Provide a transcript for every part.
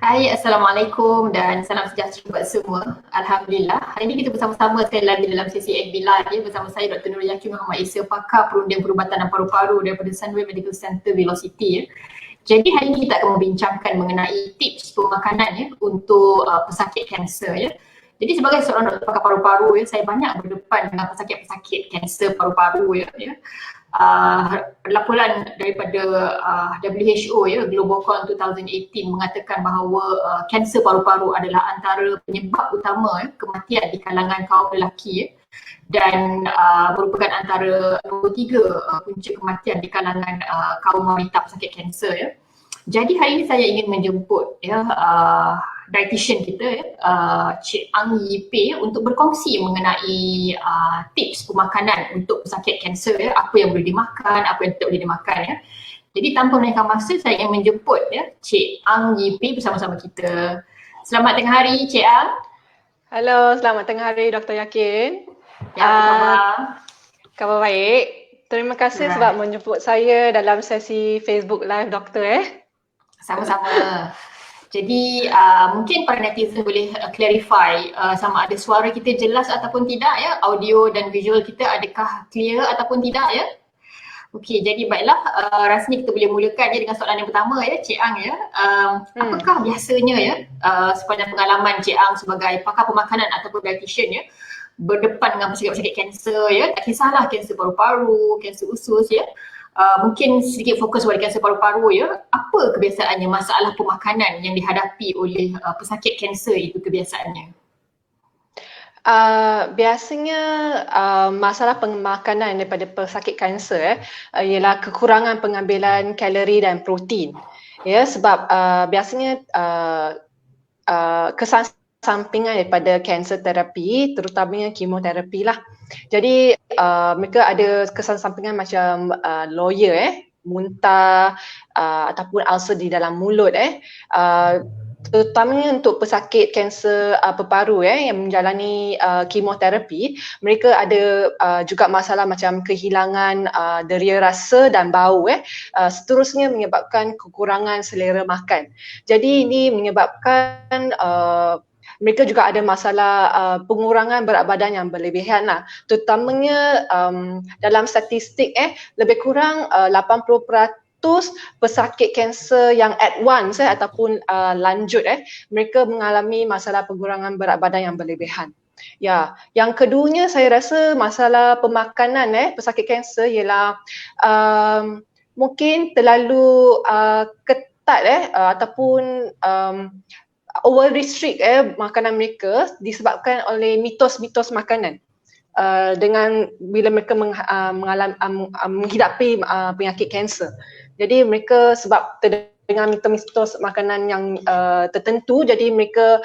Hai, Assalamualaikum dan salam sejahtera buat semua. Alhamdulillah. Hari ini kita bersama-sama sekali lagi dalam sesi FB Live ya, bersama saya Dr. Nur Yaqin Muhammad Isa, pakar perundian perubatan dan paru-paru daripada Sunway Medical Center Velocity ya. Jadi hari ini kita akan membincangkan mengenai tips pemakanan ya untuk pesakit kanser ya. Jadi sebagai seorang doktor pakar paru-paru ya, saya banyak berdepan dengan pesakit-pesakit kanser paru-paru ya. Laporan daripada WHO ya, Global Call 2018 mengatakan bahawa kanser paru-paru adalah antara penyebab utama kematian di kalangan kaum lelaki ya, dan merupakan antara nombor 3 punca kematian di kalangan kaum wanita pesakit kanser ya. Jadi hari ini saya ingin menjemput dietitian kita ya, Cik Ang Yee Pei untuk berkongsi mengenai tips pemakanan untuk pesakit kanser ya, apa yang boleh dimakan, apa yang tidak boleh dimakan ya. Jadi tanpa melengahkan masa, saya ingin menjemput ya Cik Ang Yee Pei bersama-sama kita. Selamat tengah hari Cik Ang. Halo, selamat tengah hari Dr. Yakin. Ya, apa khabar? Khabar baik. Terima kasih sebab menjemput saya dalam sesi Facebook Live Doktor Sama-sama. Jadi mungkin para netizen boleh clarify sama ada suara kita jelas ataupun tidak ya, audio dan visual kita adakah clear ataupun tidak ya. Okey, jadi baiklah, rasanya kita boleh mulakan je dengan soalan yang pertama ya Cik Ang ya. Apakah biasanya ya sepanjang pengalaman Cik Ang sebagai pakar pemakanan ataupun dietitian ya, berdepan dengan pesakit-pesakit kanser ya, tak kisahlah kanser paru-paru, kanser usus ya, mungkin sedikit fokus pada kanser paru-paru ya, apa kebiasaannya, masalah pemakanan yang dihadapi oleh pesakit kanser itu kebiasaannya? Biasanya masalah pemakanan daripada pesakit kanser ialah kekurangan pengambilan kalori dan protein. Ya, sebab biasanya kesan sampingan daripada kanser terapi, terutamanya kemoterapi lah. Jadi mereka ada kesan sampingan macam loya muntah ataupun ulcer di dalam mulut terutamanya untuk pesakit kanser paru-paru yang menjalani kemoterapi, mereka ada juga masalah macam kehilangan deria rasa dan bau seterusnya menyebabkan kekurangan selera makan. Jadi ini menyebabkan mereka juga ada masalah pengurangan berat badan yang berlebihan lah. Terutamanya dalam statistik lebih kurang 80% pesakit kanser yang advance ataupun lanjut mereka mengalami masalah pengurangan berat badan yang berlebihan. Ya, yang keduanya saya rasa masalah pemakanan pesakit kanser ialah mungkin terlalu ketat ataupun over restrict makanan mereka disebabkan oleh mitos-mitos makanan. Dengan bila mereka menghidapi penyakit kanser. Jadi mereka sebab terdengar mitos-mitos makanan yang tertentu, jadi mereka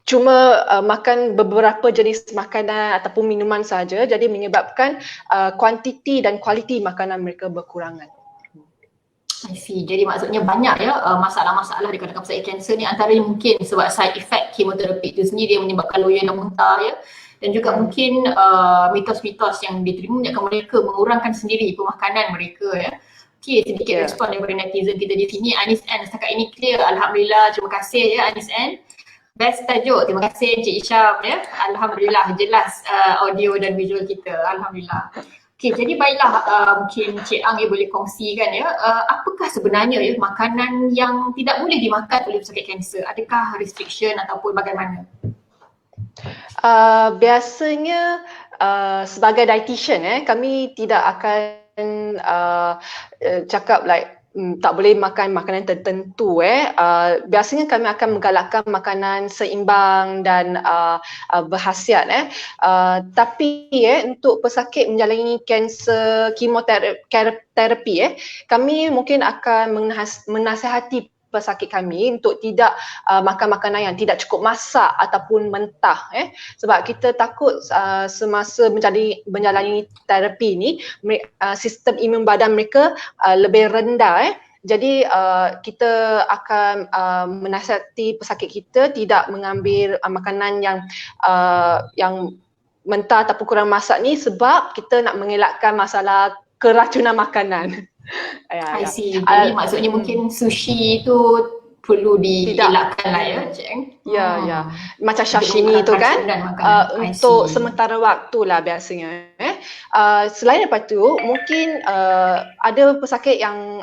cuma makan beberapa jenis makanan ataupun minuman saja, jadi menyebabkan kuantiti dan kualiti makanan mereka berkurangan. I see. Jadi maksudnya banyak ya masalah-masalah di kalangan pesakit kanser ni, antaranya mungkin sebab side effect kemoterapi itu sendiri yang menyebabkan loya dan muntah ya, dan juga mungkin mitos-mitos yang diterima menyebabkan mereka mengurangkan sendiri pemakanan mereka ya. Okey, sedikit respon daripada netizen kita di sini. Anis N, setakat ini clear, Alhamdulillah, terima kasih ya Anis N. Best tajuk, terima kasih Encik Isyam ya. Alhamdulillah jelas audio dan visual kita, Alhamdulillah. Okey, jadi baiklah mungkin Cik Ang boleh kongsikan ya, apakah sebenarnya ya makanan yang tidak boleh dimakan oleh pesakit kanser? Adakah restriction ataupun bagaimana? Biasanya sebagai dietitian kami tidak akan cakap like tak boleh makan makanan tertentu biasanya kami akan menggalakkan makanan seimbang dan berkhasiat tapi untuk pesakit menjalani kanser kemoterapi kami mungkin akan menasihati pesakit kami untuk tidak makan makanan yang tidak cukup masak ataupun mentah sebab kita takut semasa menjalani terapi ni sistem imun badan mereka lebih rendah jadi kita akan menasihati pesakit kita tidak mengambil makanan yang mentah ataupun kurang masak ni sebab kita nak mengelakkan masalah keracunan makanan. Ya, I ya. see. Jadi maksudnya Hmm. mungkin sushi tu perlu Tidak. dielakkan lah ya, Cik. Ya, ya. Macam Untuk sashimi tu kan, keracunan makanan. I untuk see. sementara waktu lah biasanya. Selain daripada tu, mungkin ada pesakit yang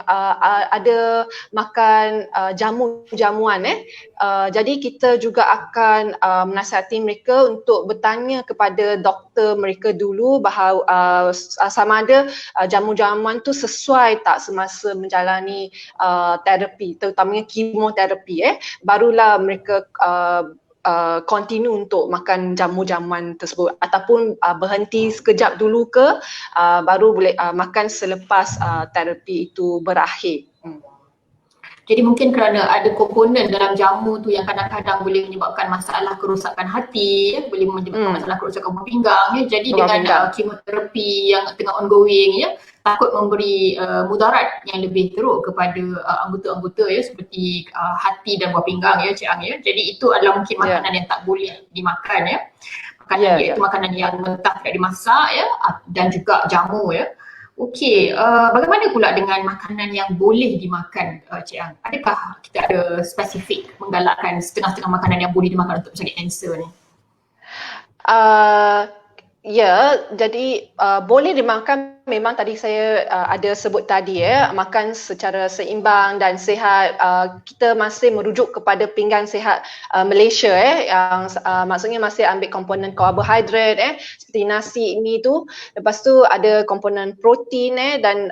ada makan jamu-jamuan. Jadi kita juga akan menasihati mereka untuk bertanya kepada doktor mereka dulu bahawa sama ada jamu-jamuan tu sesuai tak semasa menjalani terapi, terutamanya kemoterapi. Barulah mereka continue untuk makan jamu-jamuan tersebut ataupun berhenti sekejap dulu ke baru boleh makan selepas terapi itu berakhir. Jadi mungkin kerana ada komponen dalam jamu tu yang kadang-kadang boleh menyebabkan masalah kerosakan hati, boleh menyebabkan masalah kerosakan buah pinggang. Jadi dengan kemoterapi yang tengah ongoing, takut memberi mudarat yang lebih teruk kepada anggota-anggota seperti hati dan buah pinggang Cik Ang. Jadi itu adalah mungkin makanan yang tak boleh dimakan makanan iaitu makanan yang mentah tidak dimasak dan juga jamu Okey, bagaimana pula dengan makanan yang boleh dimakan, Cik Ang? Adakah kita ada spesifik menggalakkan setengah-setengah makanan yang boleh dimakan untuk pesakit kanser ni? Ya, jadi boleh dimakan, memang tadi saya ada sebut tadi makan secara seimbang dan sihat. Kita masih merujuk kepada pinggan sihat Malaysia yang maksudnya masih ambil komponen karbohidrat seperti nasi ini tu. Lepas tu ada komponen protein dan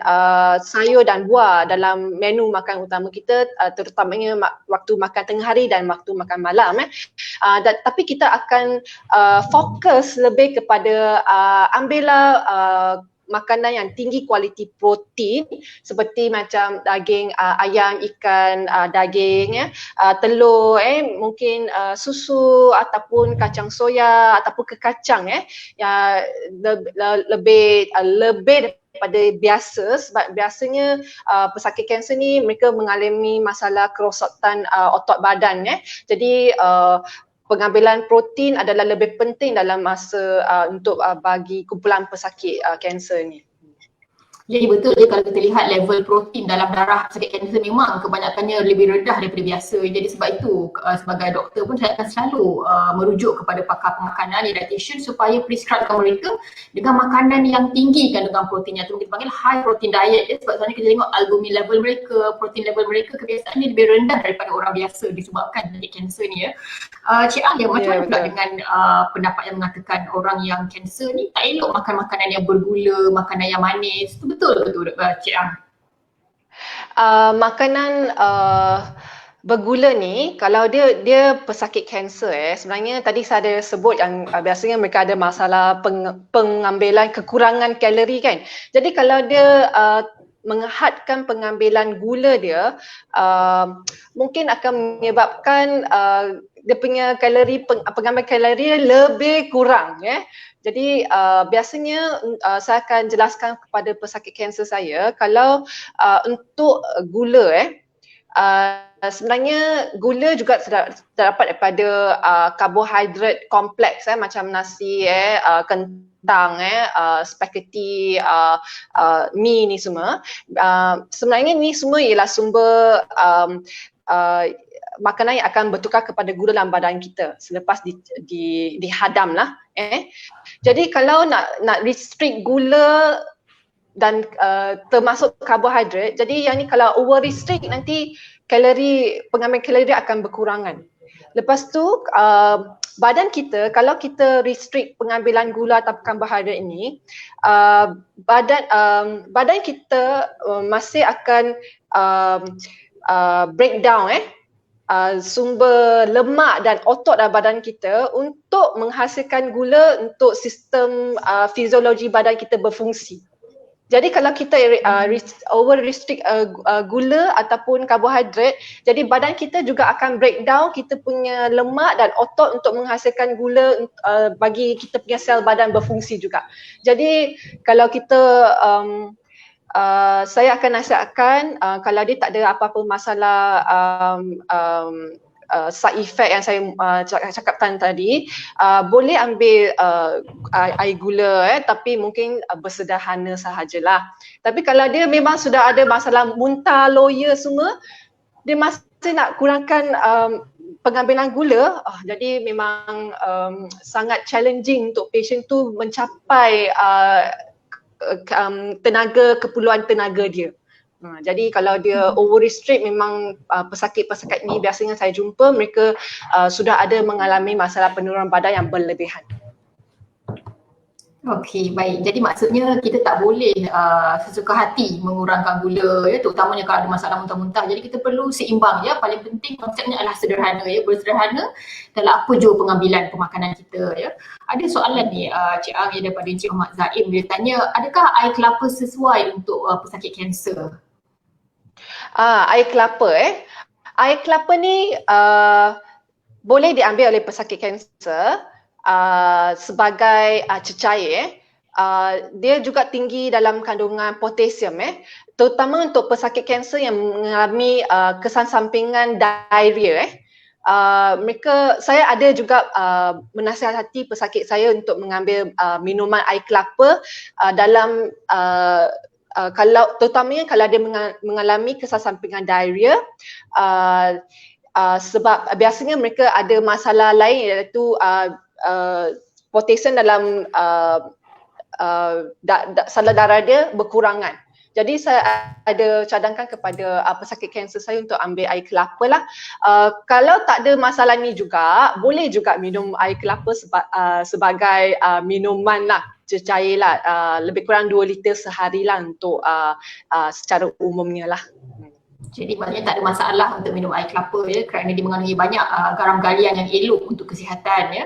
sayur dan buah dalam menu makan utama kita, terutamanya waktu makan tengah hari dan waktu makan malam. Tapi kita akan fokus lebih kepada ambillah makanan yang tinggi kualiti protein seperti macam daging ayam, ikan, daging, telur, mungkin susu ataupun kacang soya ataupun kekacang lebih daripada biasa, sebab biasanya pesakit kanser ni mereka mengalami masalah kerosakan otot badan. Jadi pengambilan protein adalah lebih penting dalam masa untuk bagi kumpulan pesakit kanser ni. Jadi betul je kalau kita lihat level protein dalam darah pesakit kanser memang kebanyakannya lebih rendah daripada biasa. Jadi sebab itu sebagai doktor pun saya akan selalu merujuk kepada pakar pemakanan, dietitian supaya prescribekan mereka dengan makanan yang tinggi kandungan proteinnya. Itu kita panggil high protein diet sebab sebenarnya kita tengok albumin level mereka, protein level mereka kebiasaannya lebih rendah daripada orang biasa disebabkan pesakit kanser ni Cik Ang, macam mana pula dengan pendapat yang mengatakan orang yang kanser ni tak elok makan makanan yang bergula, makanan yang manis. Betul Cik Ang. Makanan bergula ni, kalau dia pesakit kanser sebenarnya tadi saya ada sebut yang biasanya mereka ada masalah pengambilan kekurangan kalori kan. Jadi kalau dia menghadkan pengambilan gula dia, mungkin akan menyebabkan dia punya pengambilan kalori lebih kurang Jadi biasanya saya akan jelaskan kepada pesakit kanser saya kalau untuk gula sebenarnya gula juga terdapat daripada karbohidrat kompleks macam nasi kentang spaghetti mi ni semua. Sebenarnya ni semua ialah sumber makanan yang akan bertukar kepada gula dalam badan kita selepas dihadam lah. Jadi kalau nak restrict gula dan termasuk karbohidrat, jadi yang ni kalau over restrict nanti pengambilan kalori akan berkurangan. Lepas tu badan kita, kalau kita restrict pengambilan gula atau karbohidrat ini, badan kita masih akan breakdown sumber lemak dan otot dalam badan kita untuk menghasilkan gula untuk sistem fiziologi badan kita berfungsi. Jadi kalau kita over restrict gula ataupun karbohidrat, jadi badan kita juga akan breakdown kita punya lemak dan otot untuk menghasilkan gula bagi kita punya sel badan berfungsi juga. Jadi kalau kita saya akan nasihatkan kalau dia tak ada apa-apa masalah side effect yang saya cakapkan tadi, boleh ambil air gula tapi mungkin bersederhana sahajalah. Tapi kalau dia memang sudah ada masalah muntah, loya semua, dia masih nak kurangkan pengambilan gula, jadi memang sangat challenging untuk patient tu mencapai keperluan tenaga dia. Jadi kalau dia over restrict, memang pesakit-pesakit ni biasanya saya jumpa mereka sudah ada mengalami masalah penurunan badan yang berlebihan. Okey, baik. Jadi maksudnya kita tak boleh sesuka hati mengurangkan gula ya, terutamanya kalau ada masalah muntah-muntah. Jadi kita perlu seimbang ya. Paling penting konsepnya adalah sederhana ya, bersederhana dalam apa jua pengambilan pemakanan kita ya. Ada soalan ni Cik Ang daripada Encik Ahmad Zaim, dia tanya, adakah air kelapa sesuai untuk pesakit kanser? Air kelapa air kelapa ni boleh diambil oleh pesakit kanser sebagai cecair. Dia juga tinggi dalam kandungan potasium terutama untuk pesakit kanser yang mengalami kesan sampingan diarrhea saya ada juga menasihati pesakit saya untuk mengambil minuman air kelapa dalam kalau terutamanya kalau dia mengalami kesan sampingan diarrhea sebab biasanya mereka ada masalah lain iaitu potasium dalam salur darah dia berkurangan. Jadi saya ada cadangkan kepada pesakit kanser saya untuk ambil air kelapa lah. Kalau tak ada masalah ni juga, boleh juga minum air kelapa sebagai minuman lah, cecair lah, lebih kurang 2 liter sehari lah untuk secara umumnya lah. Jadi maknanya tak ada masalah untuk minum air kelapa ya, kerana dia mengandungi banyak garam galian yang elok untuk kesihatan ya.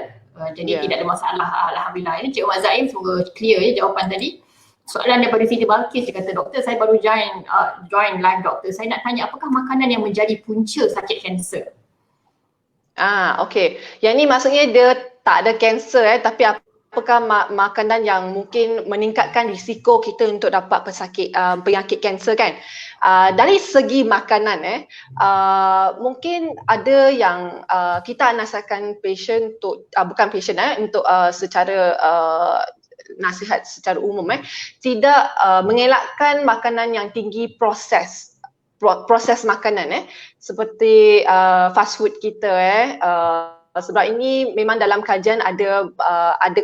Jadi tidak ada masalah, alhamdulillah ya. Cik Ahmad Zaim, semoga clear ya jawapan tadi. Soalan daripada Siti Balkis, dia kata, doktor saya baru join live doktor. Saya nak tanya apakah makanan yang menjadi punca sakit kanser? Okey. Yang ni maksudnya dia tak ada kanser tapi apakah makanan yang mungkin meningkatkan risiko kita untuk dapat penyakit kanser kan? Dari segi makanan mungkin ada yang kita nasihatkan patient untuk bukan patient untuk secara nasihat secara umum tidak mengelakkan makanan yang tinggi proses makanan seperti fast food kita sebab ini memang dalam kajian ada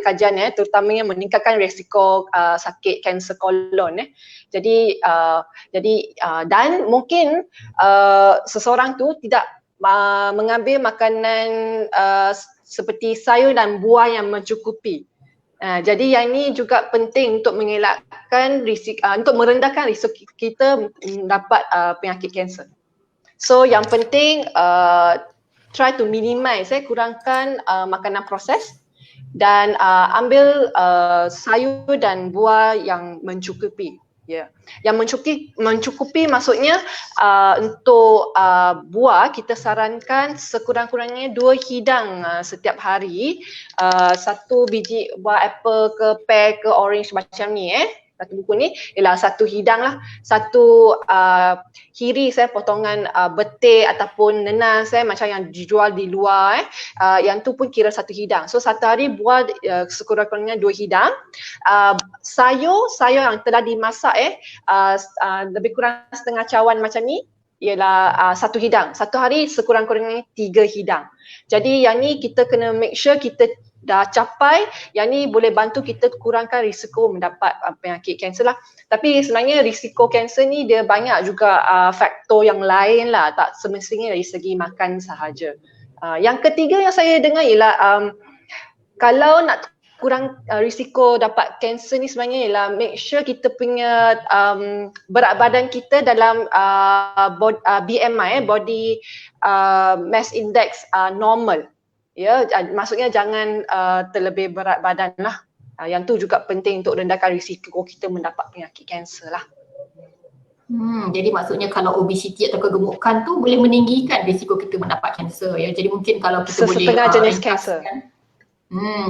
kajian terutamanya meningkatkan risiko sakit kanser kolon jadi dan mungkin seseorang tu tidak mengambil makanan seperti sayur dan buah yang mencukupi. Jadi yang ini juga penting untuk mengelakkan risiko untuk merendahkan risiko kita mendapat penyakit kanser. So yang penting try to minimize kurangkan makanan proses dan ambil sayur dan buah yang mencukupi. Yang mencukupi maksudnya untuk buah kita sarankan sekurang-kurangnya 2 hidang setiap hari. 1 biji buah apple ke pear ke orange macam ni satu buku ni ialah 1 hidang lah, 1 hiris potongan betik ataupun nenas macam yang dijual di luar yang tu pun kira 1 hidang. So satu hari buah sekurang-kurangnya 2 hidang. Sayur yang telah dimasak lebih kurang setengah cawan macam ni ialah 1 hidang. Satu hari sekurang-kurangnya 3 hidang. Jadi yang ni kita kena make sure kita dah capai, yang ni boleh bantu kita kurangkan risiko mendapat penyakit kanser lah. Tapi sebenarnya risiko kanser ni dia banyak juga faktor yang lain lah, tak semestinya dari segi makan sahaja. Yang ketiga yang saya dengar ialah kalau nak kurang risiko dapat kanser ni sebenarnya ialah make sure kita punya berat badan kita dalam BMI body mass index normal. Maksudnya jangan terlebih berat badan lah. Yang tu juga penting untuk rendahkan risiko kita mendapat penyakit kanser lah. Jadi maksudnya kalau obesiti atau kegemukan tu boleh meninggikan risiko kita mendapat kanser ya. Jadi mungkin kalau kita boleh setengah jenis kanser.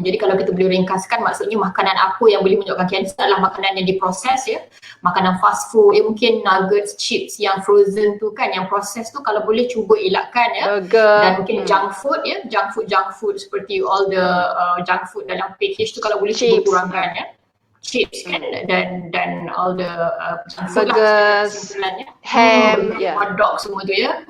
Jadi kalau kita boleh ringkaskan, maksudnya makanan apa yang boleh menyebabkan kanser adalah makanan yang diproses ya. Makanan fast food, mungkin nuggets, chips yang frozen tu kan, yang proses tu kalau boleh cuba elakkan ya. Dan Burger, mungkin junk food ya, junk food seperti all the junk food dalam package tu kalau boleh cuba chips, kurangkan ya. Chips kan, dan all the junk food lah burgers, kesimpulannya. ham, Hot dog semua tu ya.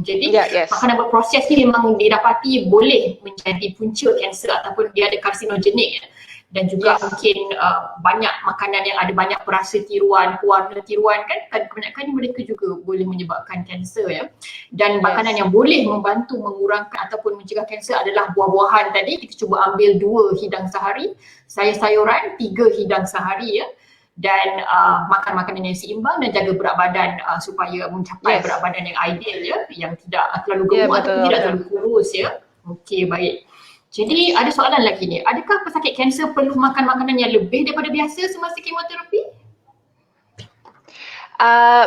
Jadi yes. makanan berproses ni memang didapati boleh menjadi punca kanser ataupun dia ada karsinogenik ya. Dan juga mungkin banyak makanan yang ada banyak perasa tiruan, pewarna tiruan kan, kebanyakan mereka juga boleh menyebabkan kanser ya. Dan makanan yang boleh membantu mengurangkan ataupun mencegah kanser adalah buah-buahan tadi. Kita cuba ambil 2 hidang sehari, sayur-sayuran 3 hidang sehari ya. Dan makan makanan yang seimbang dan jaga berat badan supaya mencapai berat badan yang ideal ya, yang tidak terlalu gemuk ataupun tidak terlalu kurus ya. Okey, baik. Jadi ada soalan lagi ni, adakah pesakit kanser perlu makan makanan yang lebih daripada biasa semasa kemoterapi?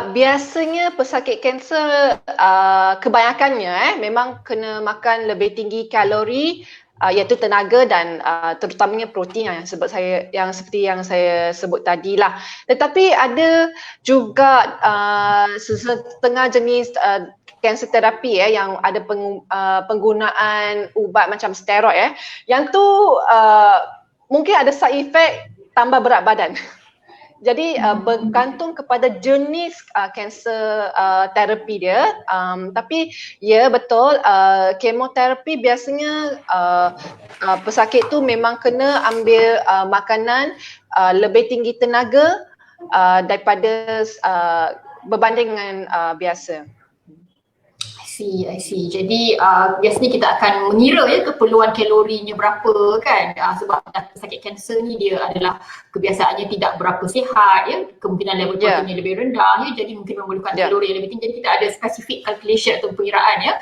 Biasanya pesakit kanser kebanyakannya memang kena makan lebih tinggi kalori, iaitu tenaga dan terutamanya protein yang seperti yang saya sebut tadi lah. Tetapi ada juga setengah jenis cancer terapi yang ada penggunaan ubat macam steroid yang tu mungkin ada side effect tambah berat badan. Jadi bergantung kepada jenis cancer terapi dia, tapi ya betul, kemoterapi biasanya pesakit tu memang kena ambil makanan lebih tinggi tenaga daripada berbanding dengan biasa. I see. Jadi biasanya kita akan mengira ya keperluan kalorinya berapa kan, sebab pesakit kanser ni dia adalah kebiasaannya tidak berapa sihat ya, kemungkinan level proteinnya lebih rendah ya, jadi mungkin memerlukan kalori yang lebih tinggi. Jadi kita ada specific calculation atau perkiraan ya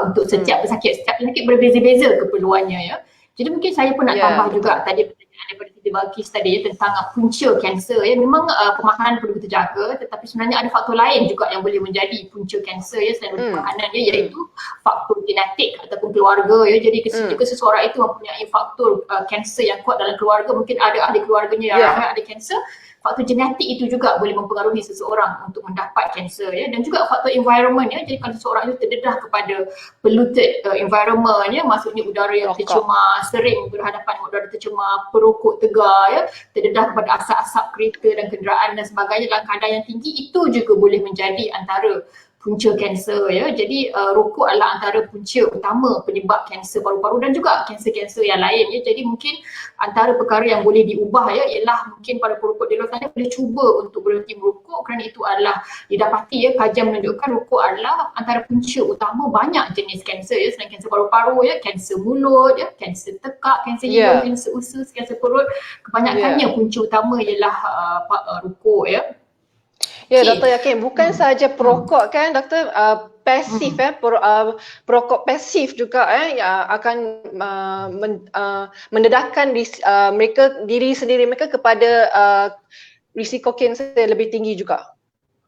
untuk setiap pesakit berbeza-beza keperluannya ya. Jadi mungkin saya pun nak tambah juga tadi pertanyaan daripada Siti Balkis tadi ya, tentang punca kanser ya. Memang pemakanan perlu kita jaga, tetapi sebenarnya ada faktor lain juga yang boleh menjadi punca kanser ya selain dari makanan ya, iaitu faktor genetik ataupun keluarga ya. Jadi jika seseorang itu mempunyai faktor kanser yang kuat dalam keluarga, mungkin ada ahli keluarganya yang ramai ada kanser, faktor genetik itu juga boleh mempengaruhi seseorang untuk mendapat kanser ya. Dan juga faktor environment ya. Jadi kalau seseorang itu terdedah kepada polluted environment ya, maksudnya udara yang tercemar, sering berhadapan dengan udara tercemar, perokok tegar ya, terdedah kepada asap-asap kereta dan kenderaan dan sebagainya dalam kadar yang tinggi, itu juga boleh menjadi antara punca kanser ya. Jadi rokok adalah antara punca utama penyebab kanser paru-paru dan juga kanser-kanser yang lain ya. Jadi mungkin antara perkara yang boleh diubah ya ialah mungkin pada perokok di luar sana boleh cuba untuk berhenti merokok, kerana itu adalah didapati ya, kajian menunjukkan rokok adalah antara punca utama banyak jenis kanser ya, selain kanser paru-paru ya, kanser mulut ya, kanser tekak, kanser hidung, kanser usus, kanser perut, kebanyakannya punca utama ialah rokok ya. Ya, Doktor yakin bukan sahaja perokok kan, Doktor, pasif perokok pasif juga yang akan mendedahkan diri sendiri mereka kepada risiko kanser lebih tinggi juga.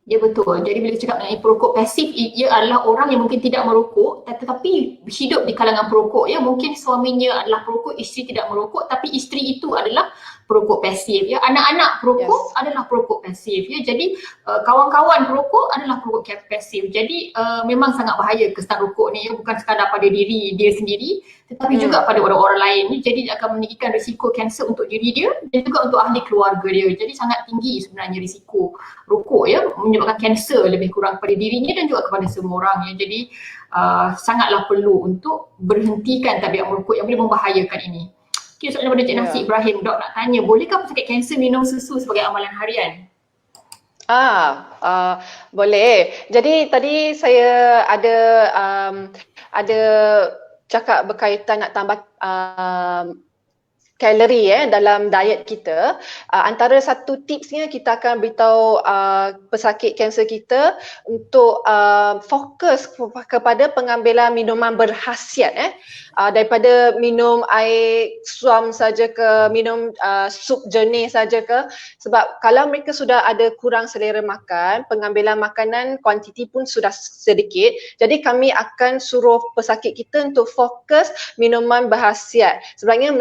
Ya betul. Jadi bila cakap mengenai perokok pasif, ia adalah orang yang mungkin tidak merokok tetapi hidup di kalangan perokok ya. Mungkin suaminya adalah perokok, isteri tidak merokok, tapi isteri itu adalah perokok pasif ya. Anak-anak perokok adalah perokok pasif ya. Jadi kawan-kawan perokok adalah perokok pasif. Jadi memang sangat bahaya kesan rokok ni ya, bukan sekadar pada diri dia sendiri tetapi juga pada orang-orang lain ni. Jadi dia akan meninggikan risiko kanser untuk diri dia dan juga untuk ahli keluarga dia. Jadi sangat tinggi sebenarnya risiko rokok ya, menyebabkan kanser lebih kurang pada dirinya dan juga kepada semua orang ya. Jadi sangatlah perlu untuk berhentikan tabiat merokok yang boleh membahayakan ini. Okay, soalan daripada Cik Nasi Ibrahim, Dok nak tanya, bolehkah pesakit kanser minum susu sebagai amalan harian? Boleh. Jadi tadi saya ada cakap berkaitan nak tambah kalori dalam diet kita. Antara satu tipsnya kita akan beritahu pesakit kanser kita untuk fokus kepada pengambilan minuman berkhasiat daripada minum air suam saja ke minum sup jernih saja ke, sebab kalau mereka sudah ada kurang selera makan, pengambilan makanan kuantiti pun sudah sedikit, jadi kami akan suruh pesakit kita untuk fokus minuman berkhasiat. Sebenarnya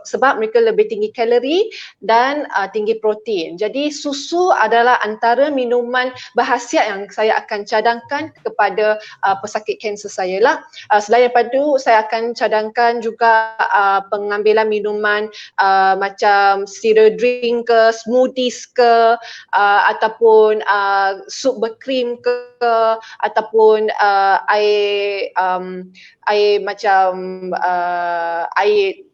sebab mereka lebih tinggi kalori dan tinggi protein. Jadi susu adalah antara minuman berkhasiat yang saya akan cadangkan kepada pesakit kanser saya lah. Selain daripada itu, saya akan cadangkan juga pengambilan minuman macam cereal drink ke, smoothies ke, ataupun sup berkrim ke, ataupun air macam air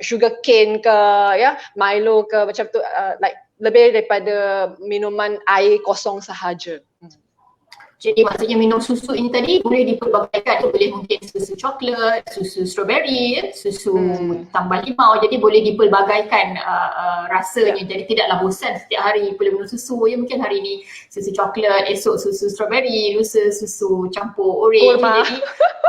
sugar cane ke, Milo ke, macam tu, like lebih daripada minuman air kosong sahaja. Jadi maksudnya minum susu ini tadi boleh dipelbagaikan, boleh mungkin susu coklat, susu strawberry, susu tambah limau, jadi boleh dipelbagaikan rasanya, jadi tidaklah bosan setiap hari boleh minum susu, mungkin hari ni susu coklat, esok susu strawberry, lusa susu campur orange, jadi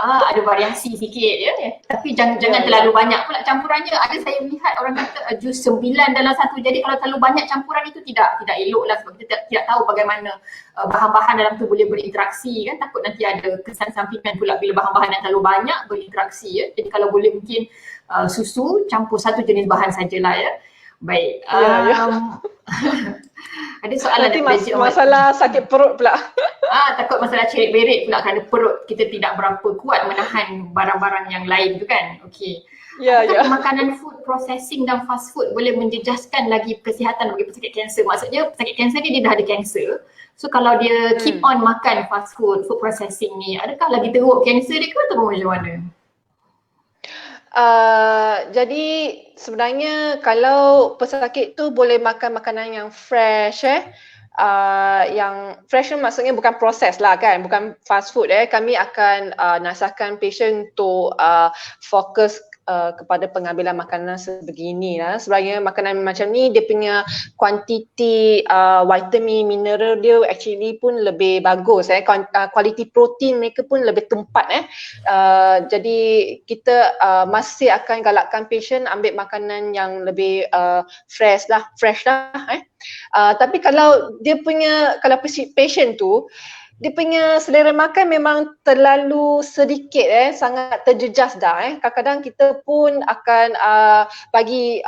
ada variasi sikit tapi jangan terlalu banyak pula campurannya. Ada saya melihat orang kata jus 9 dalam satu, jadi kalau terlalu banyak campuran itu tidak elok lah, sebab kita tidak tahu bagaimana bahan-bahan dalam tu boleh berinteraksi kan, takut nanti ada kesan sampingan pula bila bahan-bahan yang terlalu banyak berinteraksi jadi kalau boleh mungkin susu campur satu jenis bahan sajalah Baik. Ada soalan nanti masalah sakit perut pula. Takut masalah cerit-berit pula kerana perut kita tidak berapa kuat menahan barang-barang yang lain tu kan. Okey. Makanan food processing dan fast food boleh menjejaskan lagi kesihatan bagi pesakit kanser. Maksudnya pesakit kanser ni dia dah ada kanser. So kalau dia keep on makan fast food, food processing ni, adakah lagi teruk kanser dia ke atau macam mana? Jadi sebenarnya kalau pesakit tu boleh makan makanan yang fresh yang fresh maksudnya bukan proses lah kan, bukan fast food kami akan nasihatkan patient untuk fokus kepada pengambilan makanan sebegini lah. Sebenarnya makanan macam ni dia punya kuantiti vitamin, mineral dia actually pun lebih bagus kualiti protein mereka pun lebih tempat jadi kita masih akan galakkan patient ambil makanan yang lebih fresh lah tapi kalau patient tu dia punya selera makan memang terlalu sedikit sangat terjejas dah kadang-kadang kita pun akan bagi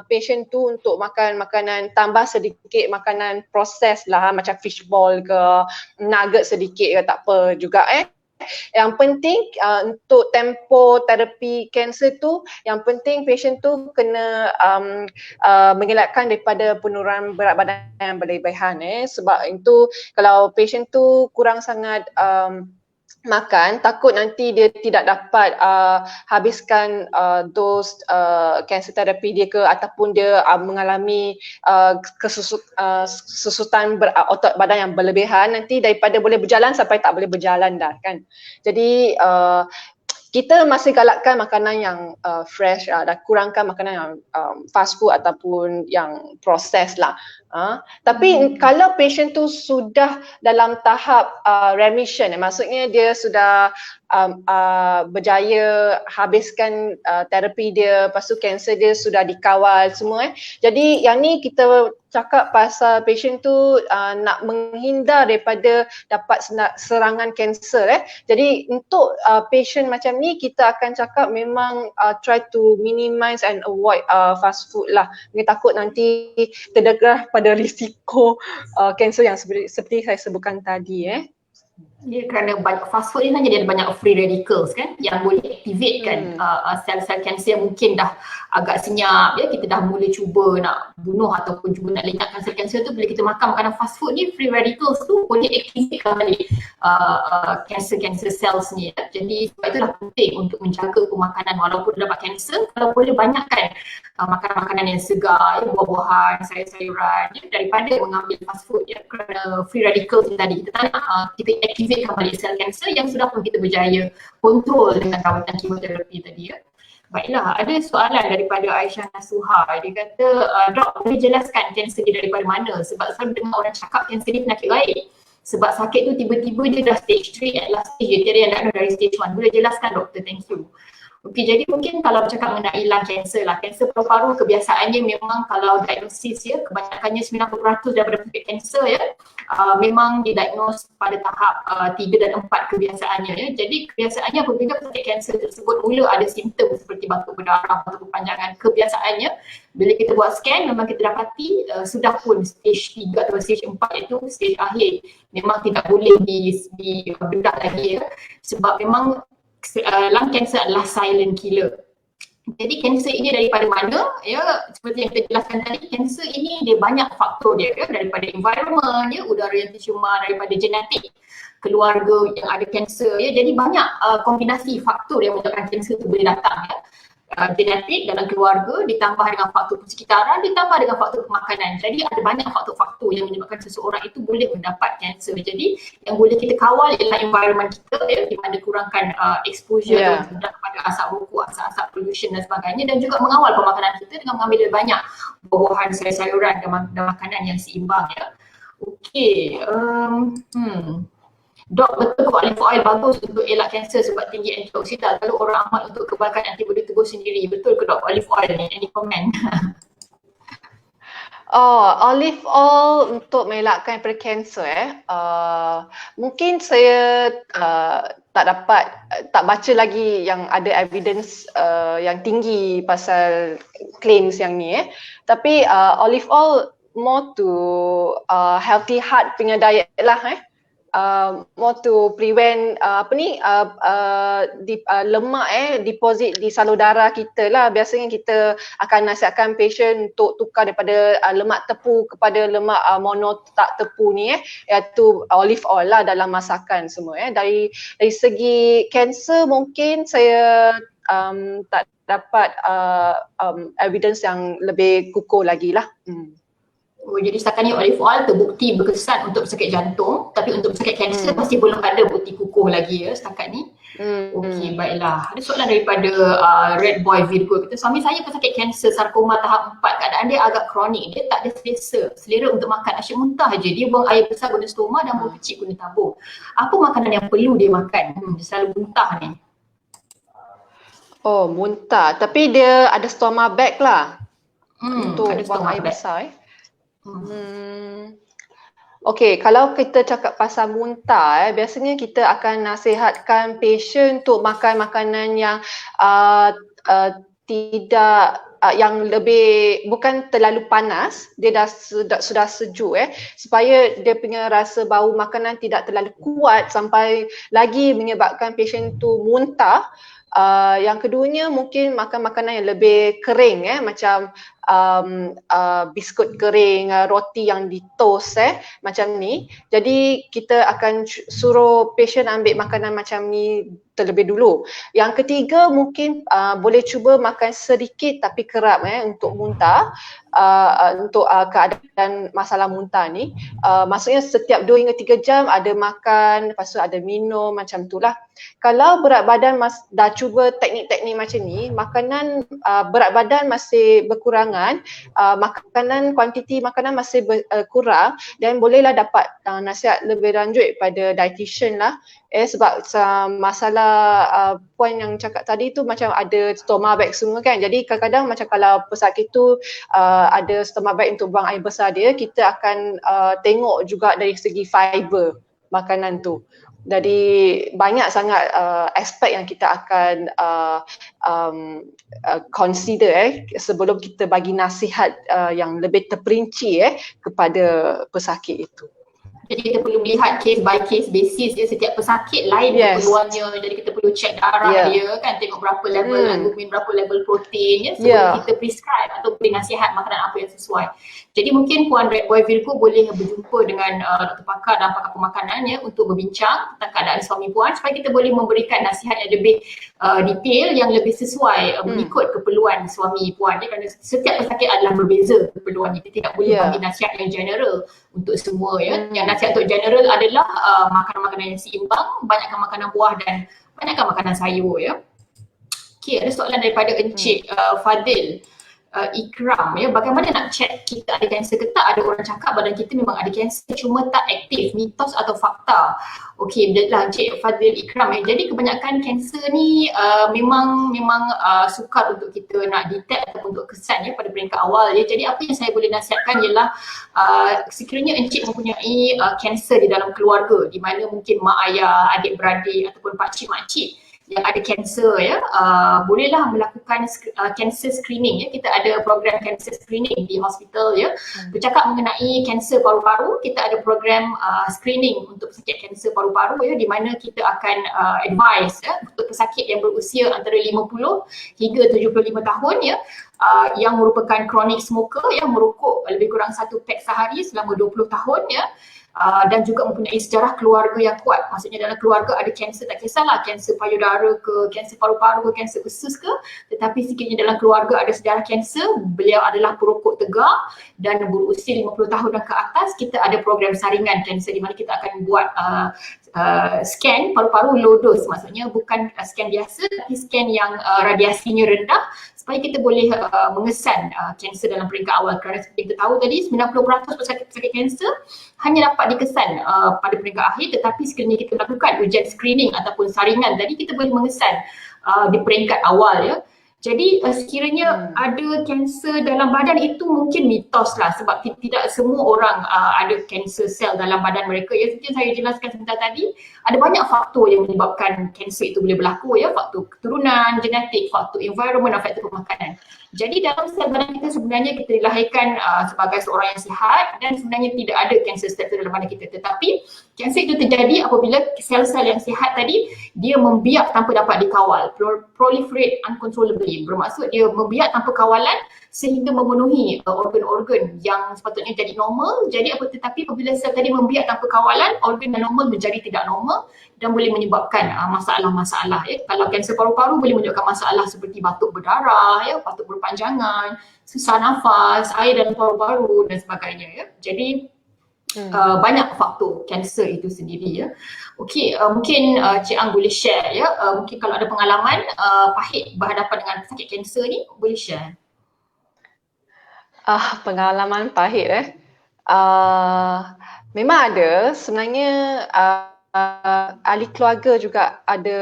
patient tu untuk makan makanan, tambah sedikit makanan proses lah macam fishball ke, nugget sedikit ke, tak apa juga Yang penting untuk tempoh terapi kanser tu, yang penting patient tu kena mengelakkan daripada penurunan berat badan yang berlebihan sebab itu kalau patient tu kurang sangat makan, takut nanti dia tidak dapat habiskan dos cancer therapy dia ke, ataupun dia mengalami kesusutan otot badan yang berlebihan, nanti daripada boleh berjalan sampai tak boleh berjalan dah kan. Jadi kita masih galakkan makanan yang fresh dan kurangkan makanan yang fast food ataupun yang proses lah. Tapi kalau patient tu sudah dalam tahap remission, maksudnya dia sudah berjaya habiskan terapi dia, lepas tu kanser dia sudah dikawal semua Jadi yang ni kita cakap pasal patient tu nak menghindar daripada dapat serangan kanser Jadi untuk patient macam ni kita akan cakap memang try to minimize and avoid fast food lah. Kita takut nanti terdedah pada risiko kanser yang seperti saya sebutkan tadi Dia kerana fast food ni kan jadi ada banyak free radicals kan yang boleh activate kan sel-sel kanser yang mungkin dah agak senyap kita dah mula cuba nak bunuh ataupun cuba nak lenyapkan sel kanser tu. Bila kita makan makanan fast food ni, free radicals tu boleh activate kembali kanser cells ni Jadi sebab itulah penting untuk menjaga pemakanan walaupun dapat kanser, kalau boleh banyakkan makanan-makanan yang segar, buah-buahan, sayur-sayuran daripada mengambil fast food kerana free radicals ni tadi kita tak nak kita activate kembali sel kanser yang sudah pun kita berjaya kontrol dengan rawatan kemoterapi tadi Baiklah, ada soalan daripada Aisyah Nasuha. Dia kata, Dok, boleh jelaskan kanser dia daripada mana? Sebab selalu dengar orang cakap kanser ni penyakit gaib. Sebab sakit tu tiba-tiba dia dah stage 3, at last stage dia tiada yang nak dari stage 1. Boleh jelaskan doktor? Thank you. Okey, jadi mungkin kalau bercakap mengenai lung cancer lah, kanser paru-paru kebiasaannya memang kalau diagnosis ya, kebanyakannya 90% daripada penyakit kanser ya, memang didiagnose pada tahap 3 dan 4 kebiasaannya ya. Jadi kebiasaannya apabila penyakit kanser tersebut mula ada simptom seperti batuk berdarah, batuk berpanjangan, kebiasaannya bila kita buat scan memang kita dapati sudah pun stage 3 atau stage 4 itu stage akhir. Memang tidak boleh dibedah lagi ya, sebab memang lung cancer adalah silent killer. Jadi kanser ini daripada mana? Ya, seperti yang kita jelaskan tadi, kanser ini dia banyak faktor dia ya, daripada environment, ya, udara yang tercemar, daripada genetik keluarga yang ada kanser ya. Jadi banyak kombinasi faktor yang menyebabkan kanser itu boleh datang ya. Genetik dalam keluarga ditambah dengan faktor persekitaran ditambah dengan faktor pemakanan. Jadi ada banyak faktor-faktor yang menyebabkan seseorang itu boleh mendapat kanser. Jadi yang boleh kita kawal ialah environment kita ya, di mana kurangkan exposure kepada asap rokok, asap pollution dan sebagainya, dan juga mengawal pemakanan kita dengan mengambil lebih banyak buah-buahan, sayur-sayuran dan makanan yang seimbang ya. Okey, Dok, betul ke olive oil bagus untuk elak kanser sebab tinggi antioksidan, lalu orang amal untuk kebaikan antibodi tubuh sendiri. Betul ke Dok olive oil ni? Any comment? Olive oil untuk mengelakkan daripada kanser mungkin saya tak baca lagi yang ada evidence yang tinggi pasal claims yang ni tapi olive oil more to healthy heart punya diet lah more to prevent lemak deposit di salur darah kita lah. Biasanya kita akan nasihatkan patient untuk tukar daripada lemak tepu kepada lemak mono tak tepu ni iaitu olive oil lah dalam masakan semua Dari segi kanser mungkin saya tak dapat evidence yang lebih kukuh lagi lah. Jadi setakat ni olive oil terbukti berkesan untuk pesakit jantung, tapi untuk pesakit kanser masih belum ada bukti kukuh lagi ya setakat ni. Okey, baiklah. Ada soalan daripada Red Boy Virgo. Kata, suami saya pesakit kanser sarkoma tahap 4, keadaan dia agak kronik. Dia tak ada selera untuk makan, asyik muntah je. Dia buang air besar guna stoma dan buang kecil guna tabung. Apa makanan yang perlu dia makan? Dia selalu muntah ni. Oh, muntah. Tapi dia ada stoma bag lah. Untuk buang air besar Okey, kalau kita cakap pasal muntah biasanya kita akan nasihatkan patient untuk makan makanan yang tidak yang lebih bukan terlalu panas, dia dah sudah sejuk supaya dia punya rasa bau makanan tidak terlalu kuat sampai lagi menyebabkan patient tu muntah. Yang keduanya mungkin makan makanan yang lebih kering macam biskut kering, roti yang di toast macam ni. Jadi kita akan suruh patient ambil makanan macam ni terlebih dulu. Yang ketiga mungkin boleh cuba makan sedikit tapi kerap untuk muntah, untuk keadaan masalah muntah ni. Maksudnya setiap 2 hingga 3 jam ada makan, lepas tu ada minum macam tu lah. Kalau berat badan dah cuba teknik-teknik macam ni, makanan berat badan masih berkurangan, kuantiti makanan masih kurang, dan bolehlah dapat nasihat lebih lanjut pada dietitian lah. Sebab masalah poin yang cakap tadi tu macam ada stoma bag semua kan. Jadi kadang-kadang macam kalau pesakit tu ada stoma bag untuk buang air besar dia, kita akan tengok juga dari segi fiber makanan tu. Jadi banyak sangat aspek yang kita akan consider sebelum kita bagi nasihat yang lebih terperinci kepada pesakit itu. Jadi kita perlu melihat case by case basis setiap pesakit lain keperluannya. Jadi kita perlu check darah dia kan, tengok berapa level albumin, berapa level protein sebelum kita prescribe atau beri nasihat makanan apa yang sesuai. Jadi mungkin Puan Red Boy Virgo boleh berjumpa dengan doktor pakar dan pakar pemakanan untuk berbincang tentang keadaan suami puan supaya kita boleh memberikan nasihat yang lebih detail, yang lebih sesuai mengikut keperluan suami puan kerana setiap pesakit adalah berbeza keperluannya. Kita tidak boleh bagi nasihat yang general untuk semua Yang nasihat untuk general adalah makan makanan yang seimbang, banyakkan makanan buah dan banyakkan makanan sayur Okay, ada soalan daripada Encik Fadil Ikram ya, bagaimana nak check kita ada kanser ke tak? Ada orang cakap badan kita memang ada kanser cuma tak aktif, mitos atau fakta? Okey, lah Encik Fadil Ikram ya. Jadi kebanyakan kanser ni memang sukar untuk kita nak detect ataupun untuk kesan ya pada peringkat awal ya. Jadi apa yang saya boleh nasihatkan ialah sekiranya Encik mempunyai kanser di dalam keluarga di mana mungkin mak ayah, adik beradik ataupun pakcik makcik yang ada kanser ya, bolehlah melakukan cancer screening ya. Kita ada program cancer screening di hospital ya. Bercakap mengenai kanser paru-paru, kita ada program screening untuk pesakit kanser paru-paru ya, di mana kita akan advise ya untuk pesakit yang berusia antara 50 hingga 75 tahun ya, yang merupakan chronic smoker yang merokok lebih kurang 1 pack sehari selama 20 tahun ya. Dan juga mempunyai sejarah keluarga yang kuat. Maksudnya dalam keluarga ada kanser, tak kisahlah kanser payudara ke, kanser paru-paru ke, kanser usus ke, tetapi sekiranya dalam keluarga ada sejarah kanser, beliau adalah perokok tegak dan berusia 50 tahun dan ke atas, kita ada program saringan kanser di mana kita akan buat scan paru-paru low dose, maksudnya bukan scan biasa tapi scan yang radiasinya rendah supaya kita boleh mengesan kanser dalam peringkat awal. Kerana seperti kita tahu tadi 90% pesakit kanser hanya dapat dikesan pada peringkat akhir, tetapi sekiranya kita lakukan ujian screening ataupun saringan tadi, kita boleh mengesan di peringkat awal ya. Jadi sekiranya ada kanser dalam badan itu mungkin mitos lah, sebab tidak semua orang ada kanser sel dalam badan mereka ya. Seperti yang saya jelaskan sebentar tadi, ada banyak faktor yang menyebabkan kanser itu boleh berlaku ya, faktor keturunan, genetik, faktor environment, faktor pemakanan. Jadi dalam sel badan kita sebenarnya kita dilahirkan sebagai seorang yang sihat dan sebenarnya tidak ada kanser sel dalam badan kita, tetapi kanser itu terjadi apabila sel-sel yang sihat tadi dia membiak tanpa dapat dikawal, proliferate uncontrollably, bermaksud dia membiak tanpa kawalan sehingga memenuhi organ-organ yang sepatutnya jadi normal. Jadi tetapi apabila sel tadi membiak tanpa kawalan, organ yang normal menjadi tidak normal dan boleh menyebabkan masalah-masalah ya. Kalau kanser paru-paru boleh menyebabkan masalah seperti batuk berdarah ya, batuk berpanjangan, susah nafas, air dalam paru-paru dan sebagainya ya. Jadi banyak faktor kanser itu sendiri ya. Okey, mungkin Cik Ang boleh share ya, mungkin kalau ada pengalaman pahit berhadapan dengan pesakit kanser ni, boleh share. Pengalaman pahit memang ada. Sebenarnya ahli keluarga juga ada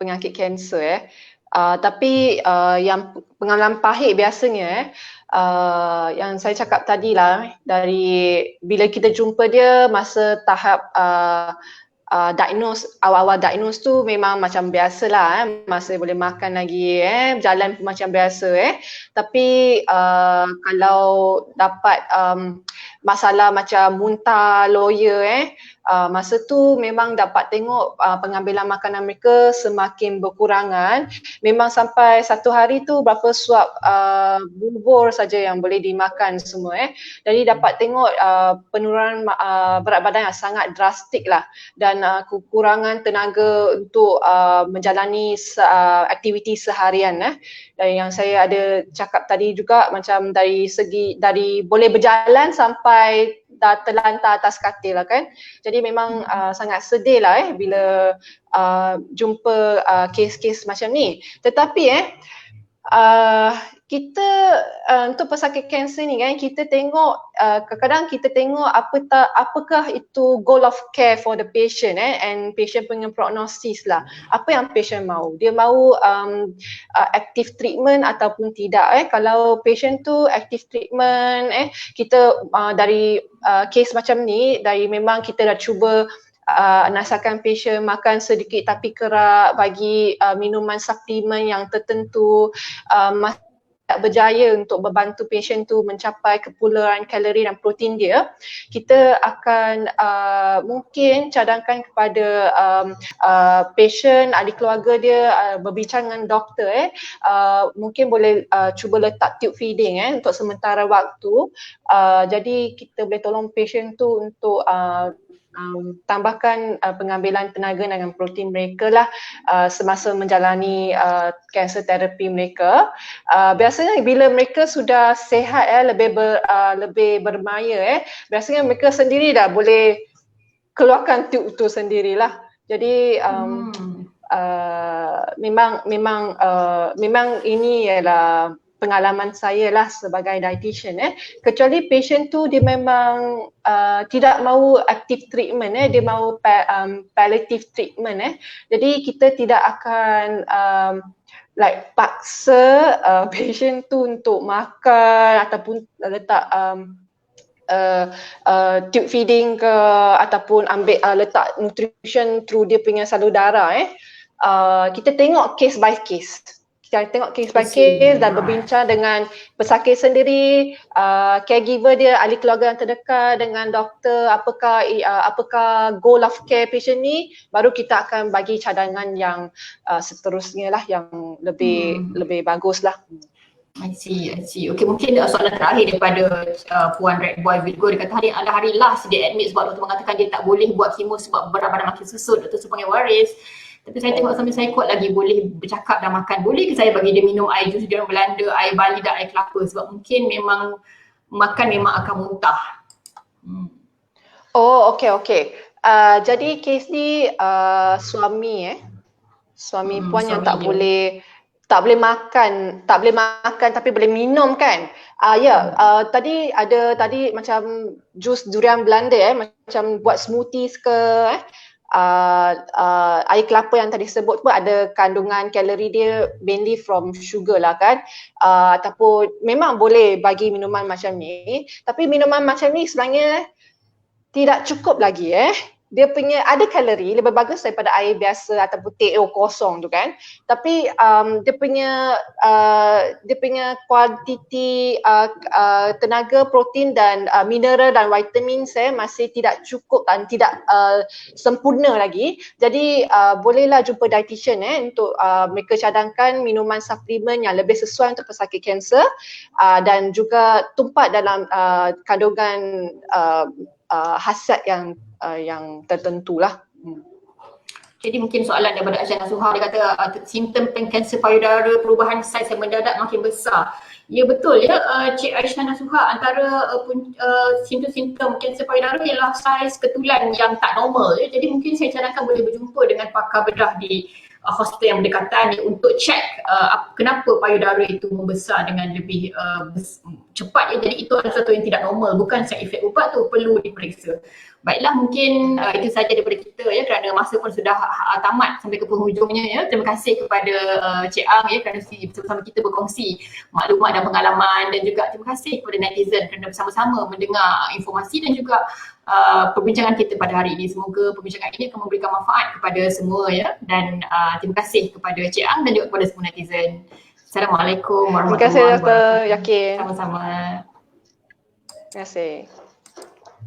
penyakit kanser tapi yang pengalaman pahit biasanya yang saya cakap tadi lah, dari bila kita jumpa dia masa tahap awal-awal diagnose tu memang macam biasalah masih boleh makan lagi berjalan macam biasa tapi kalau dapat masalah macam muntah, loya masa tu memang dapat tengok pengambilan makanan mereka semakin berkurangan. Memang sampai satu hari tu berapa suap bubur saja yang boleh dimakan semua Jadi dapat tengok penurunan berat badan yang sangat drastik lah, dan kekurangan tenaga untuk menjalani aktiviti seharian Dan yang saya ada cakap tadi juga, macam dari boleh berjalan sampai dah terlantar atas katil lah kan. Jadi memang sangat sedih lah bila jumpa kes-kes macam ni. Tetapi kita untuk pesakit kanser ni kan, kita tengok kadang-kadang kita tengok apakah itu goal of care for the patient and patient punya prognosis lah. Apa yang patient mahu? Dia mahu active treatment ataupun tidak Kalau patient tu active treatment kita dari kes macam ni, dari memang kita dah cuba nasihatkan patient makan sedikit tapi kerap, bagi minuman suplemen yang tertentu, tak berjaya untuk membantu patient tu mencapai kepularan kalori dan protein dia, kita akan mungkin cadangkan kepada patient, ahli keluarga dia berbincang dengan doktor mungkin boleh cuba letak tube feeding untuk sementara waktu. Jadi kita boleh tolong patient tu untuk tambahkan pengambilan tenaga dengan protein mereka lah semasa menjalani cancer therapy mereka. Biasanya bila mereka sudah sihat lebih bermaya biasanya mereka sendiri dah boleh keluarkan tube tu sendirilah. Jadi memang ini ialah pengalaman saya lah sebagai dietitian. Kecuali patient tu dia memang tidak mahu active treatment, dia mahu palliative treatment. Jadi kita tidak akan like paksa patient tu untuk makan ataupun letak tube feeding ke ataupun ambil letak nutrition through dia punya salur darah. Kita tengok case by case. Kita tengok case by case dan berbincang dengan pesakit sendiri, caregiver dia, ahli keluarga yang terdekat, dengan doktor, apakah goal of care patient ni, baru kita akan bagi cadangan yang seterusnya lah, yang lebih bagus lah. I see. Okay, mungkin soalan terakhir daripada Puan Red Boy Virgo. Dia kata hari last dia admit sebab doktor mengatakan dia tak boleh buat kemo sebab berat badan makin susut. Doktor suruh panggil waris. Tapi saya tengok sambil saya kuat lagi boleh bercakap dan makan. Boleh ke saya bagi dia minum air jus dia orang Belanda, air Bali dan air kelapa? Sebab mungkin memang makan memang akan muntah. Oh, okay. Jadi kes ni suami puan yang tak boleh makan tapi boleh minum kan. Tadi macam jus durian Belanda macam buat smoothies ke air kelapa yang tadi sebut pun ada kandungan kalori dia mainly from sugar lah kan. Ataupun memang boleh bagi minuman macam ni, tapi minuman macam ni sebenarnya tidak cukup lagi. Dia punya ada kalori lebih bagus daripada air biasa ataupun teh kosong tu kan. Tapi dia punya kuantiti tenaga, protein dan mineral dan vitamin masih tidak cukup dan tidak sempurna lagi. Jadi bolehlah jumpa dietitian untuk mereka cadangkan minuman suplemen yang lebih sesuai untuk pesakit kanser dan juga tumpat dalam kandungan khasiat yang tertentu lah. Jadi mungkin soalan daripada Asyana Suha, dia kata simptom kanser payudara, perubahan saiz yang mendadak makin besar. Ya betul ya, Cik Asyana Suha, antara simptom-simptom kanser payudara ialah saiz ketulan yang tak normal. Jadi mungkin saya cadangkan boleh berjumpa dengan pakar bedah di hospital yang berdekatan untuk cek kenapa payudara itu membesar dengan lebih cepat. Jadi itu adalah sesuatu yang tidak normal, bukan side effect ubat tu, perlu diperiksa. Baiklah, mungkin itu saja daripada kita kerana masa pun sudah tamat sampai ke penghujungnya. Terima kasih kepada Cik Ang kerana bersama kita berkongsi maklumat dan pengalaman, dan juga terima kasih kepada netizen kerana bersama-sama mendengar informasi dan juga perbincangan kita pada hari ini. Semoga perbincangan ini akan memberikan manfaat kepada semua dan terima kasih kepada Cik Ang dan juga kepada semua netizen. Assalamualaikum warahmatullahi wabarakatuh. Terima kasih Dr. Yakin. Sama-sama. Terima kasih.